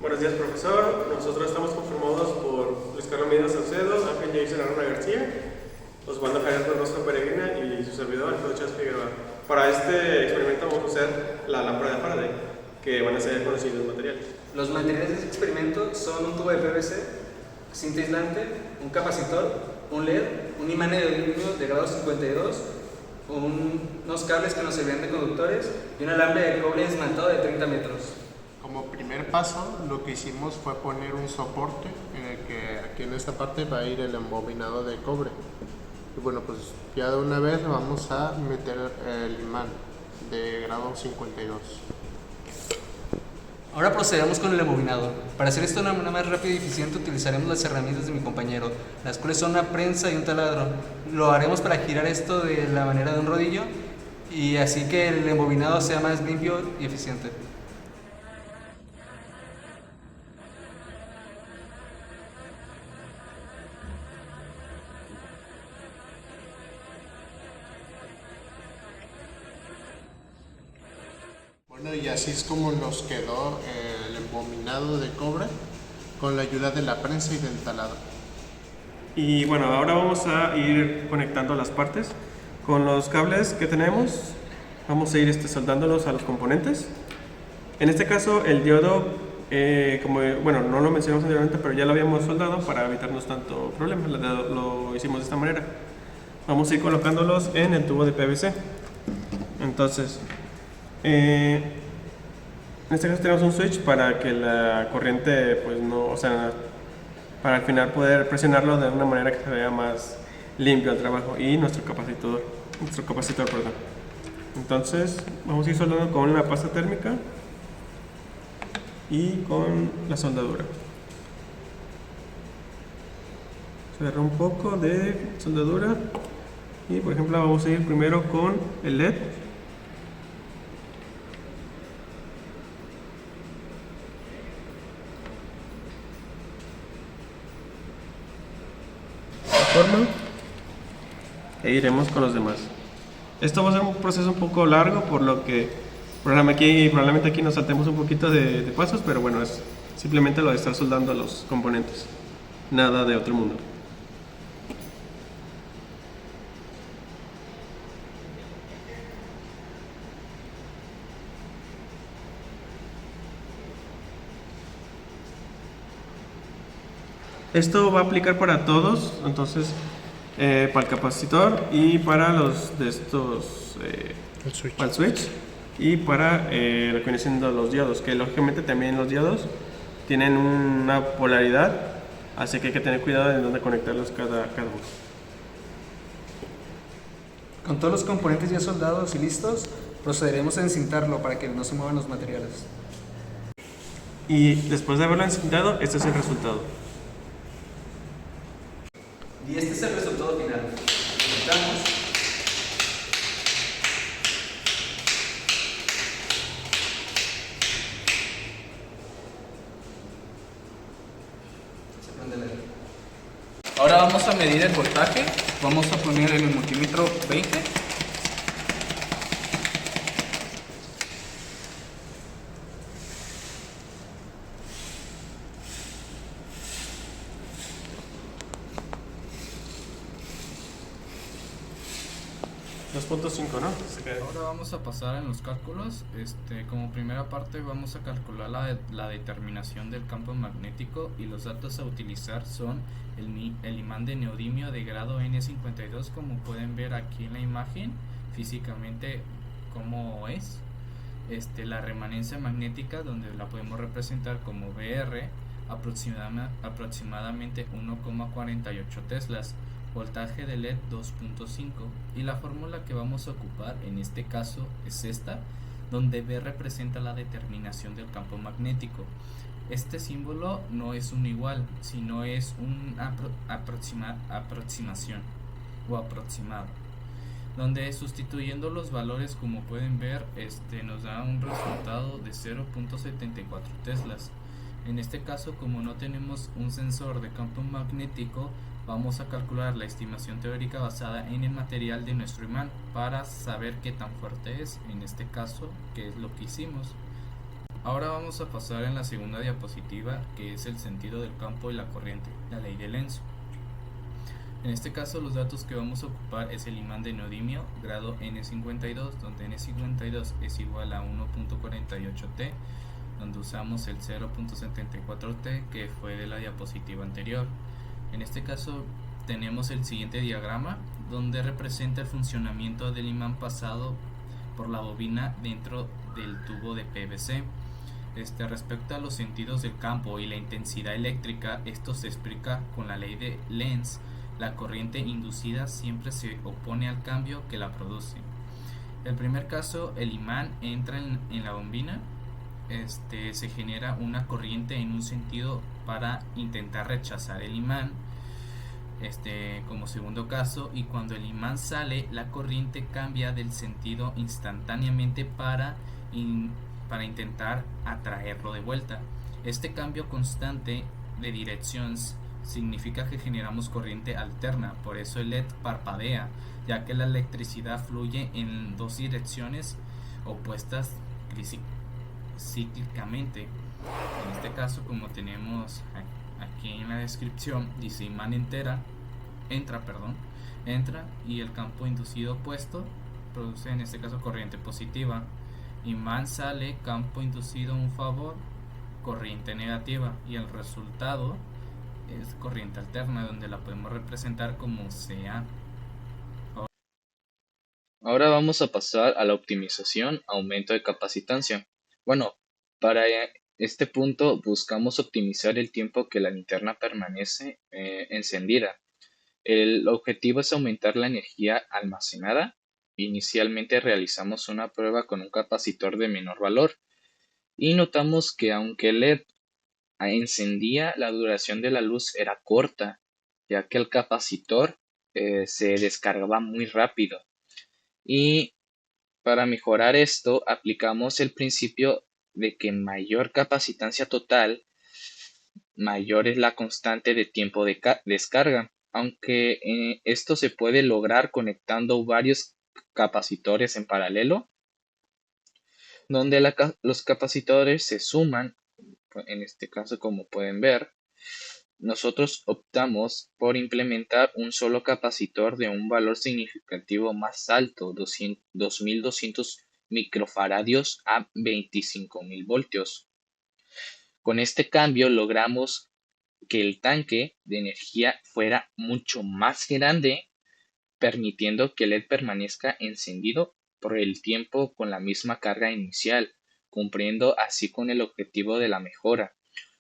Buenos días, profesor. Nosotros estamos conformados por Luis Carlos Medina Saucedo, Ángel Jason Arona García, Osvaldo Javier Rosco Peregrina y su servidor, Alfredo Chávez Figueroa. Para este experimento vamos a usar la lámpara de Faraday, que van a ser conocidos materiales. Los materiales de este experimento son un tubo de PVC, cinta aislante, un capacitor, un LED, un imán de neodimio de grado 52, unos cables que nos servían de conductores y un alambre de cobre esmaltado de 30 metros. Como primer paso, lo que hicimos fue poner un soporte en el que aquí en esta parte va a ir el embobinado de cobre. Y bueno, pues ya de una vez vamos a meter el imán de grado 52. Ahora procederemos con el embobinado. Para hacer esto de una manera más rápida y eficiente utilizaremos las herramientas de mi compañero, las cuales son una prensa y un taladro. Lo haremos para girar esto de la manera de un rodillo y así que el embobinado sea más limpio y eficiente. Bueno, y así es como nos quedó el embobinado de cobre con la ayuda de la prensa y del taladro. Y bueno, ahora vamos a ir conectando las partes con los cables que tenemos. Vamos a ir soldándolos a los componentes. En este caso, el diodo, no lo mencionamos anteriormente, pero ya lo habíamos soldado para evitarnos tanto problema. Lo hicimos de esta manera. Vamos a ir colocándolos en el tubo de PVC. Entonces, en este caso tenemos un switch para que la corriente, para al final poder presionarlo de una manera que se vea más limpio el trabajo, y nuestro capacitor, perdón. Entonces, vamos a ir soldando con la pasta térmica y con la soldadura. Se agarra un poco de soldadura y, por ejemplo, vamos a ir primero con el LED. Forma, e iremos con los demás. Esto va a ser un proceso un poco largo, por lo que probablemente aquí nos saltemos un poquito de pasos, pero bueno, es simplemente lo de estar soldando los componentes, nada de otro mundo. Esto va a aplicar para todos, entonces para el capacitor y para los de estos, para el switch, y para lo que viene siendo los diodos, que lógicamente también los diodos tienen una polaridad, así que hay que tener cuidado de dónde conectarlos cada uno. Con todos los componentes ya soldados y listos, procederemos a encintarlo para que no se muevan los materiales. Y después de haberlo encintado, este es el resultado. Y este es el resultado final. Cortamos. Se prende la luz. Ahora vamos a medir el voltaje. Vamos a poner en el multímetro 20. ¿no? Ahora vamos a pasar en los cálculos. Como primera parte vamos a calcular la determinación del campo magnético, y los datos a utilizar son el imán de neodimio de grado N52, como pueden ver aquí en la imagen físicamente cómo es. La remanencia magnética, donde la podemos representar como BR, aproximadamente 1,48 teslas. Voltaje de LED 2.5, y la fórmula que vamos a ocupar en este caso es esta, donde B representa la determinación del campo magnético. Este símbolo no es un igual, sino es una aproximación o aproximado, donde sustituyendo los valores, como pueden ver, nos da un resultado de 0.74 teslas. En este caso, como no tenemos un sensor de campo magnético, vamos a calcular la estimación teórica basada en el material de nuestro imán para saber qué tan fuerte es, en este caso, qué es lo que hicimos. Ahora vamos a pasar en la segunda diapositiva, que es el sentido del campo y la corriente, la ley de Lenz. En este caso los datos que vamos a ocupar es el imán de neodimio grado N52, donde N52 es igual a 1.48T, donde usamos el 0.74T que fue de la diapositiva anterior. En este caso tenemos el siguiente diagrama, donde representa el funcionamiento del imán pasado por la bobina dentro del tubo de PVC. Respecto a los sentidos del campo y la intensidad eléctrica, esto se explica con la ley de Lenz. La corriente inducida siempre se opone al cambio que la produce. El primer caso, el imán entra en la bobina, se genera una corriente en un sentido para intentar rechazar el imán, como segundo caso, y cuando el imán sale, la corriente cambia del sentido instantáneamente para intentar atraerlo de vuelta. Este cambio constante de dirección significa que generamos corriente alterna, por eso el LED parpadea, ya que la electricidad fluye en dos direcciones opuestas cíclicamente. En este caso, como tenemos aquí en la descripción, dice imán entra y el campo inducido opuesto produce en este caso corriente positiva. Imán sale, campo inducido a un favor, corriente negativa, y el resultado es corriente alterna, donde la podemos representar como CA. Ahora vamos a pasar a la optimización, aumento de capacitancia. Bueno, para este punto buscamos optimizar el tiempo que la linterna permanece encendida. El objetivo es aumentar la energía almacenada. Inicialmente realizamos una prueba con un capacitor de menor valor y notamos que aunque el LED encendía, la duración de la luz era corta, ya que el capacitor se descargaba muy rápido. Y para mejorar esto, aplicamos el principio de que mayor capacitancia total, mayor es la constante de tiempo de descarga, aunque esto se puede lograr conectando varios capacitores en paralelo, donde los capacitores se suman. En este caso, como pueden ver, nosotros optamos por implementar un solo capacitor de un valor significativo más alto, 2200 microfaradios a 25.000 voltios. Con este cambio logramos que el tanque de energía fuera mucho más grande, permitiendo que el LED permanezca encendido por el tiempo con la misma carga inicial, cumpliendo así con el objetivo de la mejora.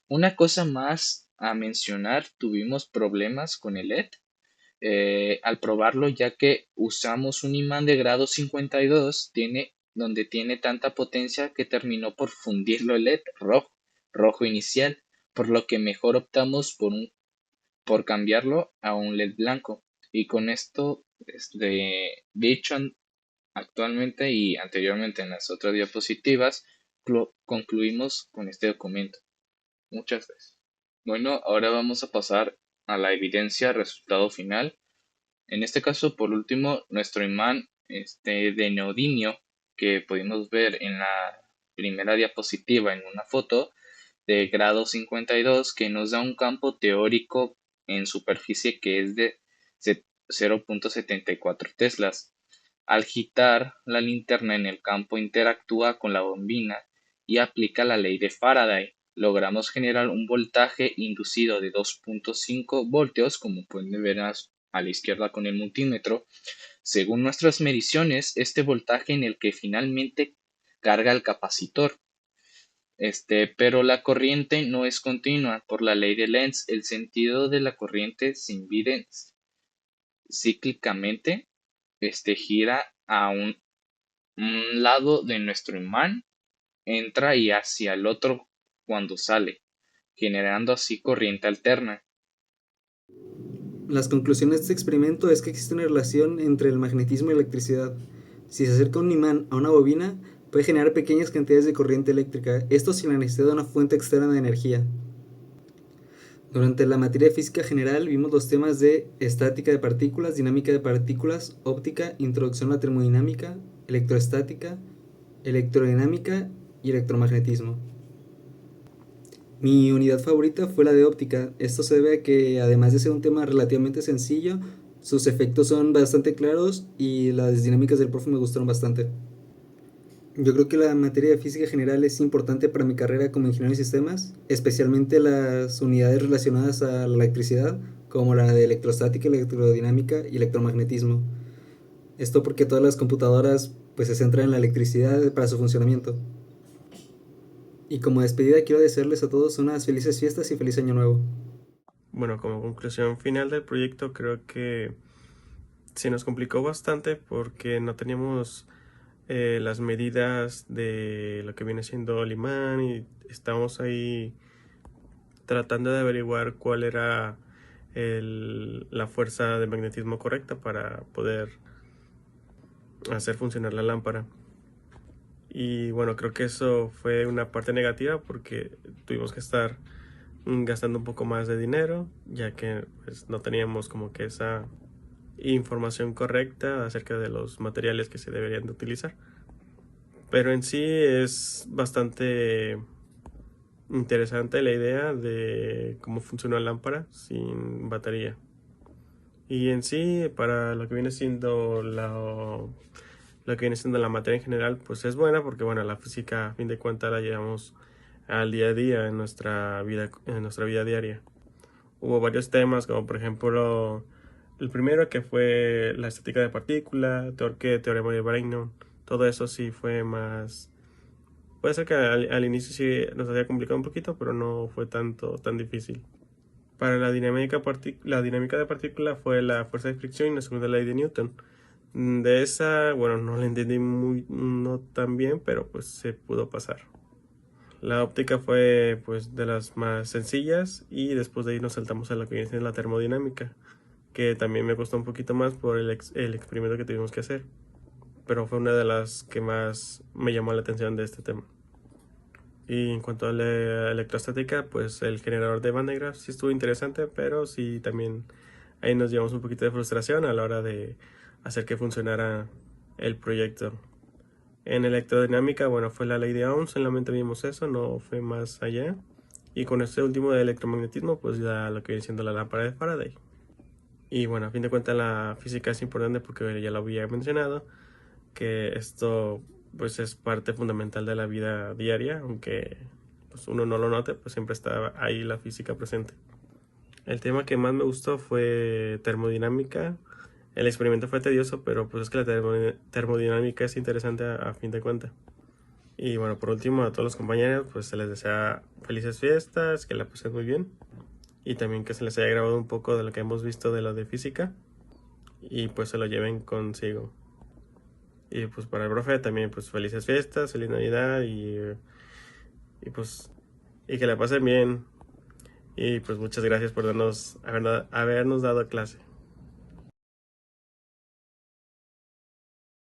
Una cosa más a mencionar, tuvimos problemas con el LED al probarlo, ya que usamos un imán de grado 52 donde tiene tanta potencia que terminó por fundirlo el LED rojo inicial, por lo que mejor optamos por cambiarlo a un LED blanco. Y con esto, dicho actualmente y anteriormente en las otras diapositivas, concluimos con este documento. Muchas gracias. Bueno, ahora vamos a pasar a la evidencia resultado final. En este caso, por último, nuestro imán de neodimio que pudimos ver en la primera diapositiva en una foto de grado 52, que nos da un campo teórico en superficie que es de 0.74 teslas. Al girar la linterna en el campo interactúa con la bobina y aplica la ley de Faraday. Logramos generar un voltaje inducido de 2.5 voltios, como pueden ver a la izquierda con el multímetro. Según nuestras mediciones, este voltaje en el que finalmente carga el capacitor. Pero la corriente no es continua. Por la ley de Lenz, el sentido de la corriente se divide cíclicamente. Gira a un lado de nuestro imán, entra y hacia el otro cuando sale, generando así corriente alterna. Las conclusiones de este experimento es que existe una relación entre el magnetismo y la electricidad. Si se acerca un imán a una bobina, puede generar pequeñas cantidades de corriente eléctrica, esto sin la necesidad de una fuente externa de energía. Durante la materia de física general vimos los temas de estática de partículas, dinámica de partículas, óptica, introducción a la termodinámica, electroestática, electrodinámica y electromagnetismo. Mi unidad favorita fue la de óptica. Esto se debe a que, además de ser un tema relativamente sencillo, sus efectos son bastante claros y las dinámicas del profe me gustaron bastante. Yo creo que la materia de física general es importante para mi carrera como ingeniero de sistemas, especialmente las unidades relacionadas a la electricidad, como la de electrostática, electrodinámica y electromagnetismo. Esto porque todas las computadoras pues se centran en la electricidad para su funcionamiento. Y como despedida quiero desearles a todos unas felices fiestas y feliz año nuevo. Bueno, como conclusión final del proyecto, creo que se nos complicó bastante porque no teníamos las medidas de lo que viene siendo el imán y estamos ahí tratando de averiguar cuál era la fuerza de magnetismo correcta para poder hacer funcionar la lámpara. Y bueno, creo que eso fue una parte negativa porque tuvimos que estar gastando un poco más de dinero, ya que pues, no teníamos como que esa información correcta acerca de los materiales que se deberían de utilizar. Pero en sí es bastante interesante la idea de cómo funciona la lámpara sin batería. Y en sí, para lo que viene siendo la materia en general, pues es buena porque bueno, la física a fin de cuentas la llevamos al día a día en nuestra vida diaria. Hubo varios temas, como por ejemplo el primero que fue la estática de partícula, teorema de Bragdon. Todo eso sí fue más. Puede ser que al inicio sí nos había complicado un poquito, pero no fue tan difícil. Para la dinámica de partícula fue la fuerza de fricción y la segunda ley de Newton. De esa, bueno, no la entendí no tan bien, pero pues se pudo pasar. La óptica fue pues de las más sencillas y después de ahí nos saltamos a lo que viene siendo la termodinámica, que también me costó un poquito más por el experimento que tuvimos que hacer, pero fue una de las que más me llamó la atención de este tema. Y en cuanto a la electrostática, pues el generador de Van de Graaff sí estuvo interesante, pero sí también ahí nos llevamos un poquito de frustración a la hora de hacer que funcionara el proyecto. En electrodinámica, bueno, fue la ley de Ohm, solamente vimos eso, no fue más allá. Y con este último de electromagnetismo, pues ya lo que viene siendo la lámpara de Faraday. Y bueno, a fin de cuentas la física es importante porque ya lo había mencionado, que esto pues es parte fundamental de la vida diaria, aunque pues, uno no lo note, pues siempre está ahí la física presente. El tema que más me gustó fue termodinámica. El experimento fue tedioso, pero pues es que la termodinámica es interesante a fin de cuentas. Y bueno, por último, a todos los compañeros, pues se les desea felices fiestas, que la pasen muy bien. Y también que se les haya grabado un poco de lo que hemos visto de lo de física. Y pues se lo lleven consigo. Y pues para el profe también, pues felices fiestas, feliz Navidad y pues y que la pasen bien. Y pues muchas gracias por habernos dado clase.